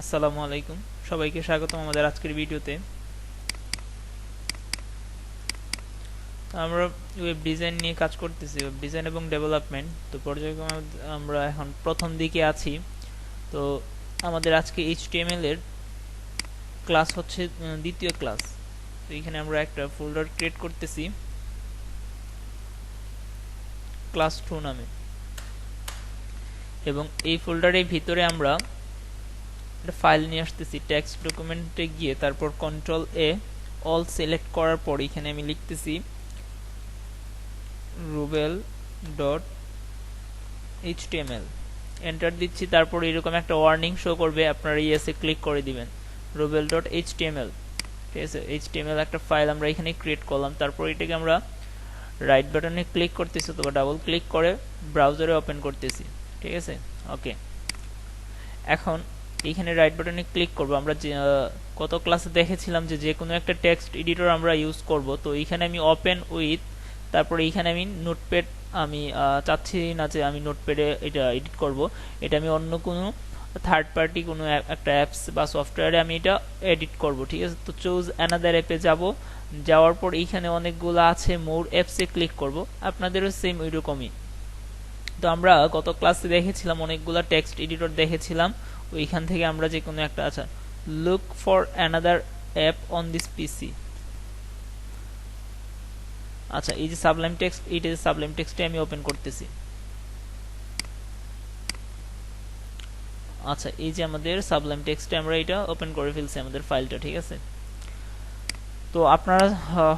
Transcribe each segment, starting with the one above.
আসসালামু আলাইকুম, সবাইকে স্বাগতম আমাদের আজকের ভিডিওতে। আমরা ওয়েব ডিজাইন নিয়ে কাজ করতেছি, ওয়েব ডিজাইন এবং ডেভেলপমেন্ট। তো পর্যায়ক্রমে আমরা এখন প্রথম দিকে আছি। তো আমাদের আজকে HTML এর ক্লাস হচ্ছে দ্বিতীয় ক্লাস। তো এখানে আমরা একটা ফোল্ডার ক্রিয়েট করতেছি ক্লাস 2 নামে, এবং এই ফোল্ডারের ভিতরে আমরা একটা ফাইল নিয়ে আসতেছি। টেক্সট ডকুমেন্টে গিয়ে তারপর কন্ট্রোল এ অল সিলেক্ট করার পর এখানে আমি লিখতেছি rubel.html, এন্টার দিচ্ছি। তারপর এরকম একটা ওয়ার্নিং শো করবে, আপনারা ইয়েসে ক্লিক করে দিবেন। rubel.html, ঠিক আছে, HTML একটা ফাইল আমরা এখানে ক্রিয়েট করলাম। তারপর এটাকে আমরা রাইট বাটনে ক্লিক করতেছি অথবা ডাবল ক্লিক করে ব্রাউজারে ওপেন করতেছি, ঠিক আছে। ওকে, এখন এইখানে রাইট বাটনে ক্লিক করব। আমরা কত ক্লাসে দেখেছিলাম যে কোনো একটা টেক্সট এডিটর আমরা ইউজ করব। তো এইখানে আমি ওপেন উইথ, তারপরে এইখানে আমি নোটপ্যাড, আমি চাচ্ছি না যে আমি নোটপ্যাডে এটা এডিট করব, এটা আমি অন্য কোনো থার্ড পার্টি কোনো একটা অ্যাপস বা সফটওয়্যারে আমি এটা এডিট করব, ঠিক আছে। তো চুজ অ্যানাদার অ্যাপে যাব, যাওয়ার পর এইখানে অনেকগুলো আছে, মোর অ্যাপসে ক্লিক করব। আপনাদেরও সেম ওইরকমই। তো আমরা গত ক্লাসে দেখেছিলাম অনেকগুলো টেক্সট এডিটর দেখেছিলাম, ওইখান থেকে আমরা যে কোনো একটা, আচ্ছা, look for another app on this পিসি। আচ্ছা, এই যে সাবলাইম টেক্সট, এইটা যে সাবলাইম টেক্সটে আমি ওপেন করতেছি। আচ্ছা, এই যে আমাদের সাবলাইম টেক্সটে আমরা এটা ওপেন করে ফেলছি আমাদের ফাইলটা, ঠিক আছে। তো আপনারা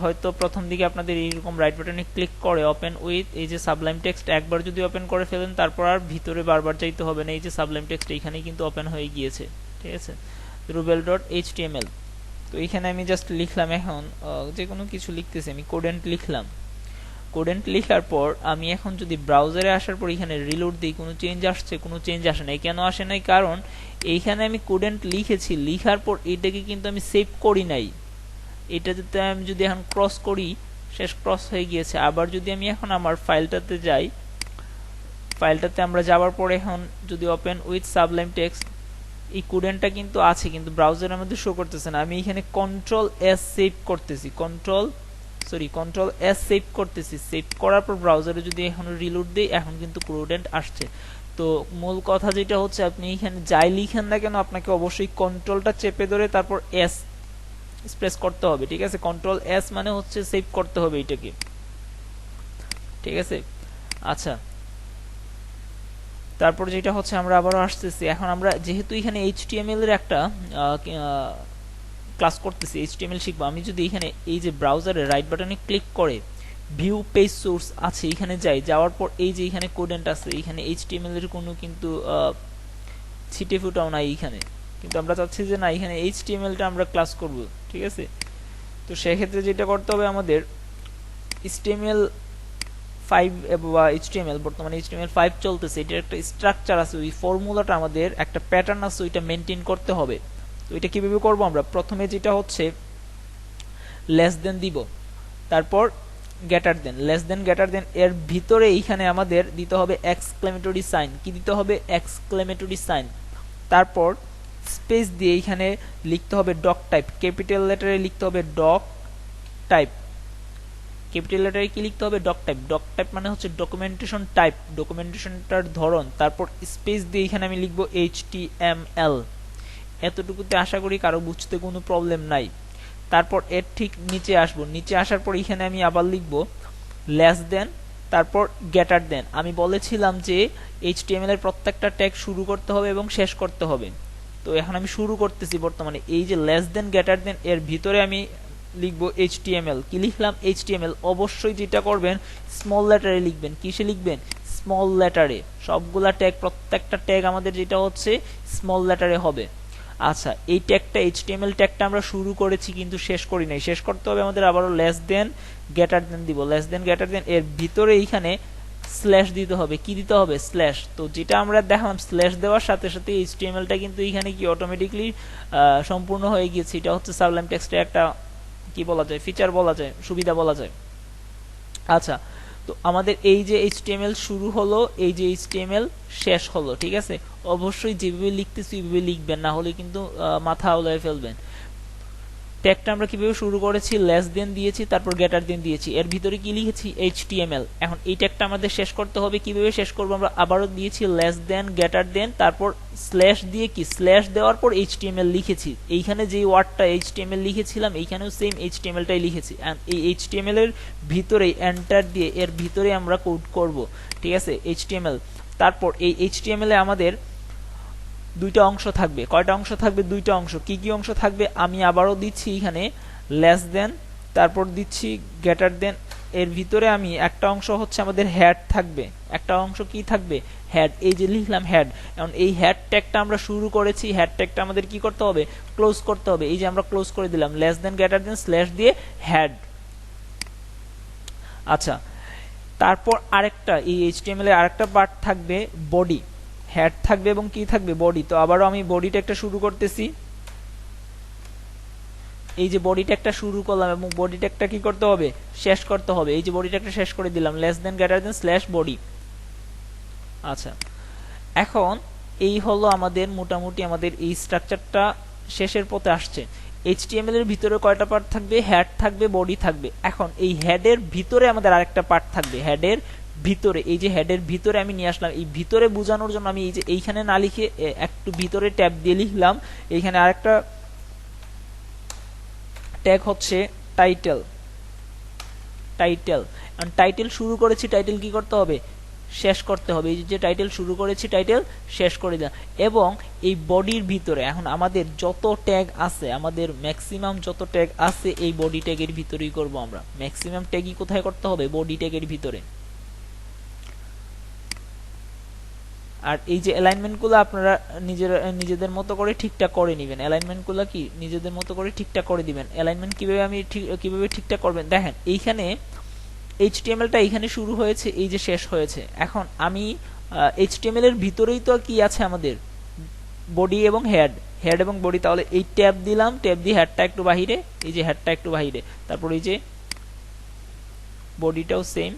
হয়তো প্রথম দিকে আপনাদের এইরকম রাইট বাটনে ক্লিক করে ওপেন উইথ, এই যে সাবলাইম টেক্সট একবার যদি ওপেন করে ফেলেন তারপর আর ভিতরে বারবার যাইতে হবে না। এই যে সাবলাইম টেক্সট এইখানেই কিন্তু ওপেন হয়ে গিয়েছে, ঠিক আছে। rubel.html, তো এইখানে আমি জাস্ট লিখলাম, এখন যে কোনো কিছু লিখতেছি, আমি কোডেন্ট লিখলাম। কোডেন্ট লেখার পর আমি এখন যদি ব্রাউজারে আসার পর এখানে রিলোড দিই, কোনো চেঞ্জ আসছে? কোনো চেঞ্জ আসে নাই। কেন আসে নাই? কারণ এইখানে আমি কোডেন্ট লিখেছি, লিখার পর এটাকে কিন্তু আমি সেভ করি নাই। এটা আমি যদি এখন ক্রস করি, শেষ ক্রস হয়ে গিয়েছে। আবার যদি আমি এখন আমার ফাইলটাতে যাই, ফাইলটাতে আমরা যাওয়ার পর এখন যদি ওপেন উইথ সাবলাইম টেক্সট, এই কোডেন্টটা কিন্তু আছে, কিন্তু ব্রাউজারের মধ্যে শো করতেছে না। আমি এখানে কন্ট্রোল এস সেভ করতেছি, কন্ট্রোল এস সেভ করতেছি। সেভ করার পর ব্রাউজারে যদি এখন রিলোড দিই, এখন কিন্তু কোডেন্ট আসছে। তো মূল কথা যেটা হচ্ছে, আপনি এখানে যাই লিখেন না কেন, আপনাকে অবশ্যই কন্ট্রোলটা চেপে ধরে তারপর এস প্রেস করতে হবে, ঠিক আছে। কন্ট্রোল এস মানে হচ্ছে সেভ করতে হবে এটাকে, ঠিক আছে। আচ্ছা, তারপর যেটা হচ্ছে, আমরা আবারও আসতেছি। এখন আমরা যেহেতু এখানে HTML এর একটা ক্লাস করতেছি, HTML শিখবো। আমি যদি এখানে এই যে ব্রাউজারে রাইট বাটনে ক্লিক করে ভিউ পেজ সোর্স আছে এখানে যাই, যাওয়ার পর এই যে এখানে কোডেন্ট আছে, এখানে HTML এর কোনো কিন্তু ছিটে ফুটাও নাই এইখানে, কিন্তু আমরা চাচ্ছি যে না, এখানে HTML-টা আমরা ক্লাস করব, ঠিক আছে। তো সেক্ষেত্রে যেটা করতে হবে, আমাদের HTML5 বা HTML, বর্তমানে HTML5 চলতেছে, এটার একটা স্ট্রাকচার আছে, ওই ফর্মুলাটা আমাদের একটা প্যাটার্ন আছে, ওইটা মেনটেন করতে হবে। তো এটা কিভাবে করব? আমরা প্রথমে যেটা হচ্ছে লেস দেন দিব, তারপর greater than, less than greater than, এর ভিতরে এইখানে আমাদের দিতে হবে এক্সক্লেমেটরি সাইন। কি দিতে হবে? Exclamatory sign. তারপর স্পেস দিয়ে এইখানে লিখতে হবে ডক টাইপ, ক্যাপিটাল লেটারে লিখতে হবে ডক টাইপ। ক্যাপিটাল লেটারে কি লিখতে হবে? Doc type. ডক টাইপ মানে হচ্ছে ডকুমেন্টেশন টাইপ, ডকুমেন্টেশনটার ধরন। তারপর স্পেস দিয়ে এখানে আমি লিখবো HTML। এতটুকুতে আশা করি কারো বুঝতে কোনো প্রবলেম নাই। তারপর এর ঠিক নিচে আসবো, নিচে আসার পর এখানে আমি আবার লিখবো লেস দেন, তারপর গ্রেটার দেন। আমি বলেছিলাম যে HTML এর প্রত্যেকটা ট্যাগ শুরু করতে হবে এবং শেষ করতে হবে। তো এখন আমি শুরু করতেছি বর্তমানে। এই যে লেস দেন গ্রেটার দেন, এর ভিতরে আমি লিখবো HTML। কি লিখলাম? HTML। অবশ্যই যেটা করবেন, স্মল লেটারে লিখবেন। কিসে লিখবেন? স্মল লেটারে। সবগুলা ট্যাগ, প্রত্যেকটা ট্যাগ আমাদের যেটা হচ্ছে স্মল লেটারে হবে। আচ্ছা, এই ট্যাগটা, HTML ট্যাগটা আমরা শুরু করেছি কিন্তু শেষ করি নাই। শেষ করতে হবে আমাদের আবারও লেস দেন গ্রেটার দেন দিব, লেস দেন গ্রেটার দেন, এর ভিতরে এইখানে স্ল্যাশ দিতে হবে। কি দিতে হবে? স্ল্যাশ। তো যেটা আমরা দেখলাম, স্ল্যাশ দেওয়ার সাথে সাথে HTML-টা কিন্তু এখানে কি অটোমেটিকলি সম্পূর্ণ হয়ে গিয়েছে। এটা হচ্ছে সাবলাইম টেক্সটের একটা কি বলা যায়, ফিচার বলা যায়, সুবিধা বলা যায়। আচ্ছা, তো আমাদের এই যে HTML শুরু হলো, এই যে HTML শেষ হলো, ঠিক আছে। অবশ্যই যেভাবে লিখতেছি ওইভাবে লিখবেন, না হলে কিন্তু মাথা উলায় ফেলবেন। ট্যাগটা আমরা কিভাবে শুরু করেছি, লেস দেন দিয়েছি, তারপর গ্রেটার দেন দিয়েছি, এর ভিতরে কি লিখেছি HTML। এখন এই ট্যাগটা আমাদের শেষ করতে হবে, কিভাবে শেষ করব, আমরা আবারও দিয়েছি লেস দেন গ্রেটার দেন, তারপর স্ল্যাশ দিয়ে কি স্ল্যাশ দেওয়ার পর HTML লিখেছি। এইখানে যে ওয়ার্ডটা HTML লিখেছিলাম এইখানেও সেম HTML-টাই লিখেছি। এই HTML এর ভিতরে এন্টার দিয়ে এর ভিতরে আমরা কোড করব, ঠিক আছে, HTML। তারপর এই HTML এ আমাদের দুইটা অংশ থাকবে। কয়টা অংশ থাকবে? দুইটা অংশ। কি কি অংশ থাকবে? আমি আবারও দিচ্ছি এখানে লেস দেন, তারপর দিচ্ছি গ্রেটার দেন। এর ভিতরে আমি একটা অংশ হচ্ছে আমাদের হেড থাকবে, একটা অংশ কি থাকবে? হেড। এই যে লিখলাম হেড। এখন এই হেড ট্যাগটা আমরা শুরু করেছি, হেড ট্যাগটা আমাদের কি করতে হবে? ক্লোজ করতে হবে। এই যে আমরা ক্লোজ করে দিলাম less than greater than slash দিয়ে হেড। আচ্ছা, তারপর আরেকটা এই HTML এর আরেকটা পার্ট থাকবে বডি। হেড থাকবে এবং কি থাকবে? বডি। তো আবারও আমি বডি ট্যাগটা শুরু করতেছি। এই যে বডি ট্যাগটা শুরু করলাম এবং বডি ট্যাগটা কি করতে হবে? শেষ করতে হবে। এই যে বডি ট্যাগটা শেষ করে দিলাম less than greater than slash body. আচ্ছা, এখন এই হলো আমাদের মোটামুটি আমাদের এই স্ট্রাকচারটা শেষের পথে আসছে। HTML এর ভিতরে কয়টা পার্ট থাকবে? হেড থাকবে, বডি থাকবে। এখন এই হেডের ভিতরে আমাদের আরেকটা পার্ট থাকবে। হেডের ভিতরে, এই যে হেডের ভিতরে আমি নিয়ে আসলাম। এই ভিতরে বোঝানোর জন্য আমি এই যে এইখানে না লিখে একটু ভিতরে ট্যাব দিয়ে লিখলাম। এইখানে আরেকটা ট্যাগ হচ্ছে টাইটেল। টাইটেল, টাইটেল শুরু করেছি, টাইটেল কি করতে হবে? শেষ করতে হবে। এই যে টাইটেল শুরু করেছি, টাইটেল শেষ করে দেন। এবং এই বডির ভিতরে এখন আমাদের যত ট্যাগ আছে, আমাদের ম্যাক্সিমাম যত ট্যাগ আছে এই বডি ট্যাগের ভিতরেই করব আমরা। ম্যাক্সিমাম ট্যাগই কোথায় করতে হবে? বডি ট্যাগের ভিতরে। আর এই যে অ্যালাইনমেন্টগুলো আপনারা নিজেদের মতো করে ঠিকঠাক করে নেবেন। অ্যালাইনমেন্টগুলো কি নিজেদের মতো করে ঠিকঠাক করে দিবেন। অ্যালাইনমেন্ট কিভাবে ঠিকঠাক করবেন? দেখেন এইখানে HTML-টা এইখানে শুরু হয়েছে, এই যে শেষ হয়েছে। এখন আমি HTML এর ভিতরেই তো কি আছে আমাদের? বডি এবং হেড, হেড এবং বডি। তাহলে এই ট্যাব দিলাম, ট্যাব দিয়ে হেডটা একটু বাহিরে, এই যে হেডটা একটু বাহিরে, তারপর এই যে বডিটাও সেম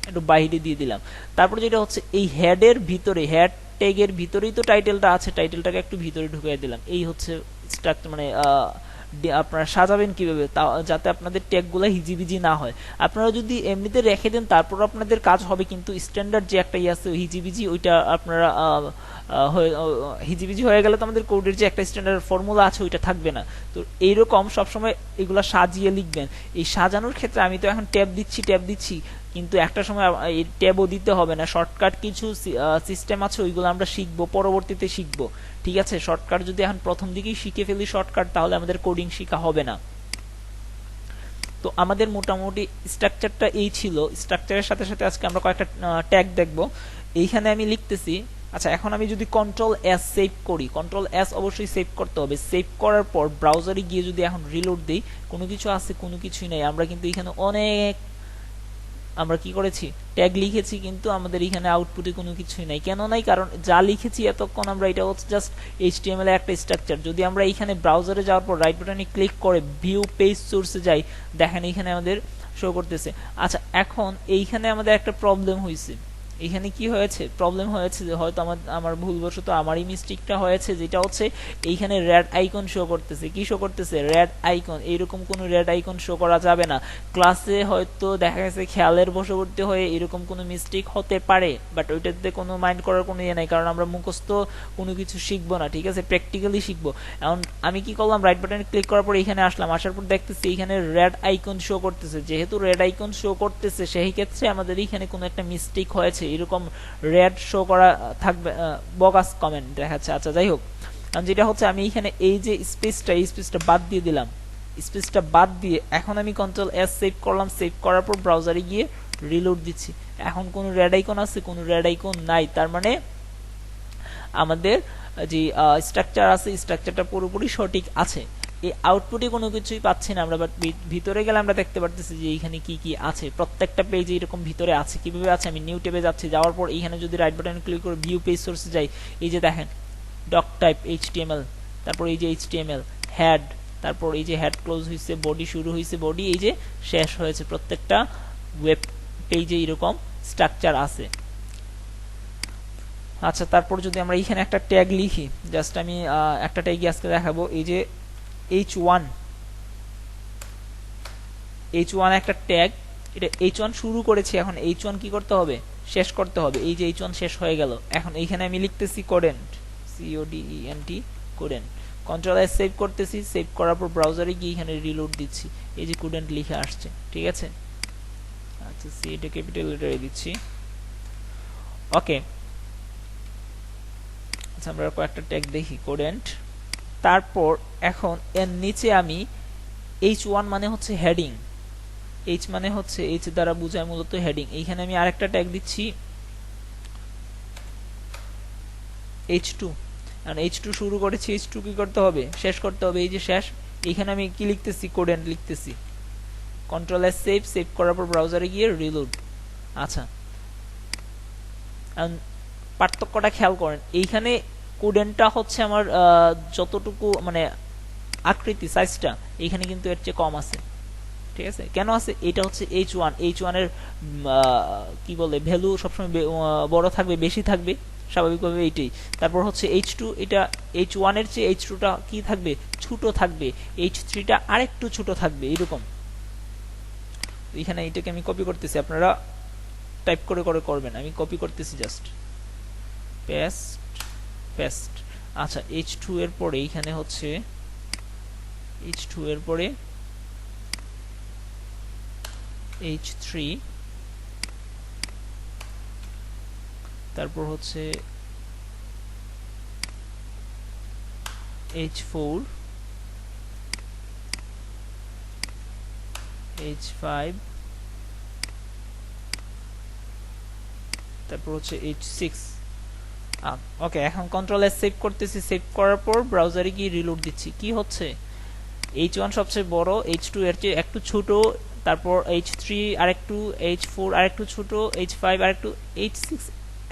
একটু বাহিরে দিয়ে দিলাম। তারপর যেটা হচ্ছে এই হেডের ভিতরে, হেড ট্যাগের ভিতরেই তো টাইটেলটা আছে, টাইটেলটাকে একটু ভিতরে ঢুকিয়ে দিলাম। এই হচ্ছে স্ট্রাকচার, মানে আপনারা সাজাবেন কিভাবে যাতে আপনাদের ট্যাগগুলো হিজিবিজি না হয়। আপনারা যদি এমনিতে রেখে দেন তারপর আপনাদের কাজ হবে, কিন্তু স্ট্যান্ডার্ড যে একটা আছে হিজিবিজি, ওইটা আপনারা হিজিবিজি হয়ে গেলে তো আমাদের কোডের যে একটা স্ট্যান্ডার্ড ফর্মুলা আছে ওইটা থাকবে না। তো এইরকম সবসময় এগুলা সাজিয়ে লিখবেন। এই সাজানোর ক্ষেত্রে আমি তো এখন ট্যাব দিচ্ছি, কিন্তু একটা সময় এই ট্যাবও দিতে হবে না। শর্টকাট কিছু সিস্টেম আছে, ওইগুলো আমরা শিখবো, পরবর্তীতে শিখবো, ঠিক আছে। শর্টকাট যদি এখন প্রথম দিকেই শিখে ফেলি শর্টকাট, তাহলে আমাদের কোডিং শেখা হবে না। তো আমাদের মোটামুটি স্ট্রাকচারটা এই ছিল। স্ট্রাকচারের সাথে সাথে আজকে আমরা কয়েকটা ট্যাগ দেখবো। এইখানে আমি লিখতেছি। আচ্ছা, এখন আমি যদি Ctrl+S সেভ করি, Ctrl+S অবশ্যই সেভ করতে হবে। সেভ করার পর ব্রাউজারে গিয়ে যদি এখন রিলোড দিই, কোনো কিছু আছে? কোনো কিছুই নাই। আমরা কিন্তু এখানে আমরা কি করেছি? ট্যাগ লিখেছি, কিন্তু আমাদের এখানে আউটপুটে কোনো কিছুই নাই। কেন নাই? কারণ যা লিখেছি এতক্ষণ আমরা, এটা হচ্ছে জাস্ট HTML এর একটা স্ট্রাকচার। যদি আমরা এখানে ব্রাউজারে যাওয়ার পর রাইট বাটনে ক্লিক করে ভিউ পেজ সোর্সে যাই, দেখেন এখানে আমাদের শো করতেছে। আচ্ছা, এখন এইখানে আমাদের একটা প্রবলেম হয়েছে। এখানে কি হয়েছে? প্রবলেম হয়েছে যে হয়তো আমার ভুলবশত আমারই মিস্টেকটা হয়েছে, যেটা হচ্ছে এইখানে রেড আইকন শো করতেছে। কি শো করতেছে? Red icon. এইরকম কোনো রেড আইকন শো করা যাবে না। ক্লাসে হয়তো দেখা গেছে খেয়ালের বশবর্তী হয়ে এরকম কোনো মিস্টেক হতে পারে, বাট ওইটাতে কোনো মাইন্ড করার কোনো ইয়ে নাই, কারণ আমরা মুখস্থ কোনো কিছু শিখবো না, ঠিক আছে, প্র্যাকটিক্যালি শিখবো। এখন আমি কি করলাম? রাইট বাটনে ক্লিক করার পর এখানে আসলাম, আসার পর দেখতেছি এখানে রেড আইকন শো করতেছে। যেহেতু রেড আইকন শো করতেছে, সেই ক্ষেত্রে আমাদের এখানে কোনো একটা মিস্টেক হয়েছে, এরকম রেড শো করা থাকবে, বগাস কমেন্ট দেখাচ্ছে। আচ্ছা, যাই হোক, যেটা হচ্ছে আমি এখানে এই যে স্পেসটা বাদ দিয়ে দিলাম। স্পেসটা বাদ দিয়ে এখন আমি Ctrl+S সেভ করলাম। সেভ করার পর ব্রাউজারে গিয়ে রিলোড দিচ্ছি। এখন কোনো রেড আইকন আছে? কোনো রেড আইকন নাই। তার মানে আমাদের যে স্ট্রাকচার আছে, স্ট্রাকচারটা পুরোপুরি সঠিক আছে। এই আউটপুটে কোনো কিছুই পাচ্ছি না আমরা, বাট ভিতরে গেলে আমরা দেখতে পারতেছি যে এইখানে কি কি আছে। প্রত্যেকটা পেজে এরকম ভিতরে আছে। কিভাবে আছে? আমি নিউ ট্যাবে যাচ্ছি, যাওয়ার পর এইখানে যদি রাইট বাটন ক্লিক করে ভিউ পেজ সোর্সে যাই, এই যে দেখেন ডক টাইপ HTML, তারপর এই যে HTML হেড, তারপর এই যে হেড ক্লোজ হয়েছে, বডি শুরু হয়েছে, বডি এই যে শেষ হয়েছে। প্রত্যেকটা ওয়েব পেজে এরকম স্ট্রাকচার আছে। আচ্ছা, তারপর যদি আমরা এখানে একটা ট্যাগ লিখি, জাস্ট আমি একটা ট্যাগ আজকে দেখাবো। এই যে h1 একটা ট্যাগ, এটা h1 শুরু করেছি, এখন h1 কি করতে হবে, শেষ করতে হবে। এই যে h1 শেষ হয়ে গেল, এখন এইখানে আমি লিখতেছি কোডেন্ট, CODENT কোডেন্ট। কন্ট্রোল এস সেভ করতেছি, সেভ করার পর ব্রাউজারে গিয়ে এখানে রিলোড দিচ্ছি, এই যে কোডেন্ট লিখে আসছে, ঠিক আছে। আচ্ছা, সি এটা ক্যাপিটাল লেটারে দিচ্ছি, ওকে। আচ্ছা, আমরা কয়েকটা ট্যাগ দেখি, কোডেন্ট। তারপর এখন এর নিচে আমি h1 মানে হচ্ছে হেডিং, h মানে হচ্ছে h দ্বারা বোঝায় মূলত হেডিং। এইখানে আমি আরেকটা ট্যাগ দিচ্ছি h2, কারণ h2 শুরু করেছি, h2 কি করতে হবে, শেষ করতে হবে, এই যে শেষ। এইখানে আমি কি লিখতেছি, কোডেন্ট লিখতেছি। কন্ট্রোল এস সেভ, সেভ করার পর ব্রাউজারে গিয়ে রিলোড। আচ্ছা, পার্থক্যটা খেয়াল করেন, এইখানে কোডেন্টটা হচ্ছে আমার যতটুকু মানে আকৃতি সাইজটা, এইখানে কিন্তু এর চেয়ে কম আছে, ঠিক আছে। কেন আছে, এটা হচ্ছে h1 এর কি বলে ভ্যালু সবসময় বড় থাকবে, বেশি থাকবে, স্বাভাবিকভাবে এইটাই। তারপর হচ্ছে h2, এটা h1 এর চেয়ে h2 টা কি থাকবে, ছোট থাকবে, h3 টা আরেকটু ছোট থাকবে, এরকম। এখানে এটাকে আমি কপি করতেছি, আপনারা টাইপ করে করে করবেন, আমি কপি করতেছি, জাস্ট পেস্ট পেস্ট। আচ্ছা, h2 এর পরে এইখানে হচ্ছে h2 এর পরে h3, তারপর হচ্ছে h4, h5, তারপর হচ্ছে h6। ওকে, এখন কন্ট্রোল এস সেভ করতেছি, সেভ করার পর ব্রাউজারে গিয়ে রিলোড দিচ্ছি। কি হচ্ছে, h1 সবচেয়ে বড়, h2 এর চেয়ে একটু ছোট, তারপর h3 আরেকটু, h4 আরেকটু ছোট, h5 আরেকটু, h6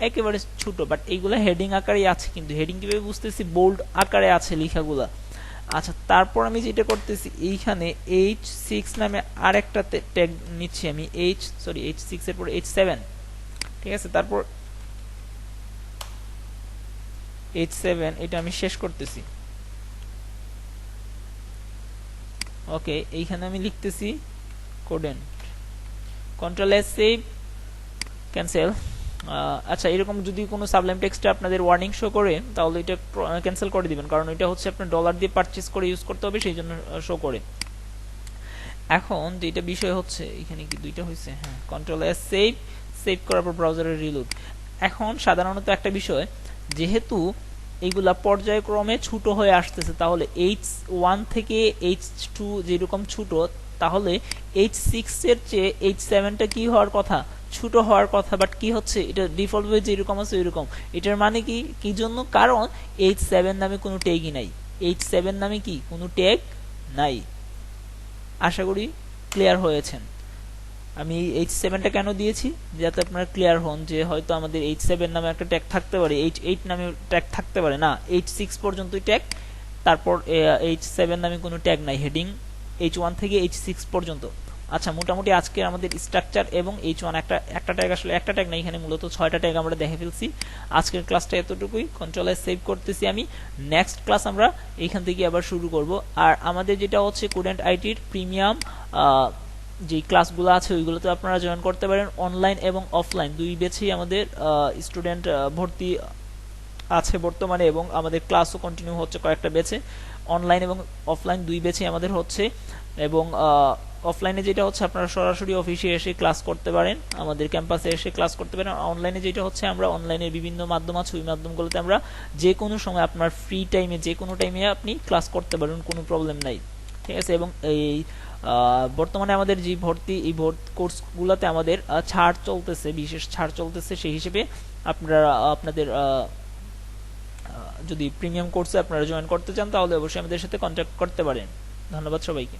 একেবারে ছোট। বাট এইগুলা হেডিং আকারে আছে, কিন্তু হেডিং কিভাবে বুঝতেছি, বোল্ড আকারে আছে লেখাগুলা। আচ্ছা, তারপর আমি যেটা করতেছি, এইখানে h6 নামে আরেকটা ট্যাগ নিচ্ছি আমি, h6 এর পর h7, ঠিক আছে। তারপর h7 এটা আমি শেষ করতেছি, ওকে। এইখানে আমি লিখতেছি কোডেন্ট, কন্ট্রোল এস সেভ, ক্যান্সেল। আচ্ছা, এরকম যদি কোনো সাবলাইম টেক্সটে আপনাদের ওয়ার্নিং শো করে, তাহলে এটা ক্যান্সেল করে দিবেন, কারণ এটা হচ্ছে আপনার ডলার দিয়ে পারচেজ করে ইউজ করতে হবে, সেই জন্য শো করে। এখন যেটা বিষয় হচ্ছে, এখানে কি দুইটা হয়েছে, হ্যাঁ, কন্ট্রোল এস সেভ, সেভ করার পর ব্রাউজারে রিলোড। এখন সাধারণত একটা বিষয়, যেহেতু এইগুলা পর্যায়ক্রমে ছোট হয়ে আসতেছে, তাহলে h1 থেকে h2 যেরকম ছোট, তাহলে h6 এর চেয়ে h7টা কি হওয়ার কথা, ছোট হওয়ার কথা। বাট কি হচ্ছে, এটা ডিফল্ট ভাবে যেরকম আছে ওইরকম। এটার মানে কি, কি জন্য, কারণ h7 নামে কোনো ট্যাগই নাই, h7 নামে কি কোনো ট্যাগ নাই। আশা করি ক্লিয়ার হয়েছেন। আমি h7টা কেন দিয়েছি, যাতে আপনারা ক্লিয়ার হন যে হয়তো আমাদের h7 নামে একটা ট্যাগ থাকতে পারে, h8 নামে ট্যাগ থাকতে পারে, না, h6 পর্যন্তই ট্যাগ, তারপর h7 নামে কোনো ট্যাগ নাই, হেডিং h1 থেকে h6 পর্যন্ত। আচ্ছা, মোটামুটি আজকে আমাদের স্ট্রাকচার এবং h1 একটা ট্যাগ, আসলে একটা ট্যাগ না, এখানে মূলত 6টা ট্যাগ আমরা দেখে ফেলছি। আজকের ক্লাসটা এতটুকুই, কন্ট্রোল এস সেভ করতেছি আমি। নেক্সট ক্লাস আমরা এইখান থেকে আবার শুরু করব। আর আমাদের যেটা হচ্ছে কোডেন্ট আইটির প্রিমিয়াম যে ক্লাসগুলো আছে, ওইগুলোতে আপনারা জয়েন করতে পারেন, অনলাইন এবং অফলাইন দুই বেছেই আমাদের স্টুডেন্ট ভর্তি আছে বর্তমানে, এবং আমাদের ক্লাসও কন্টিনিউ হচ্ছে কয়েকটা বেছে, অনলাইন এবং অফলাইন দুই বেছে আমাদের হচ্ছে। এবং অফলাইনে যেটা হচ্ছে আপনারা সরাসরি অফিসে এসে ক্লাস করতে পারেন, আমাদের ক্যাম্পাসে এসে ক্লাস করতে পারেন। অনলাইনে যেটা হচ্ছে, আমরা অনলাইনের বিভিন্ন মাধ্যম আছে, ওই মাধ্যমগুলোতে আমরা যে কোনো সময় আপনার ফ্রি টাইমে, যে কোনো টাইমে আপনি ক্লাস করতে পারেন, কোনো প্রবলেম নাই, ঠিক আছে। এবং এই বর্তমানে আমাদের যে ভর্তি, এই কোর্সগুলোতে আমাদের ছাড় চলতেছে, বিশেষ ছাড় চলতেছে, সেই হিসেবে আপনারা আপনাদের যদি প্রিমিয়াম কোর্সে আপনারা জয়েন করতে চান, তাহলে অবশ্যই আমাদের সাথে কন্ট্যাক্ট করতে পারেন। ধন্যবাদ সবাইকে।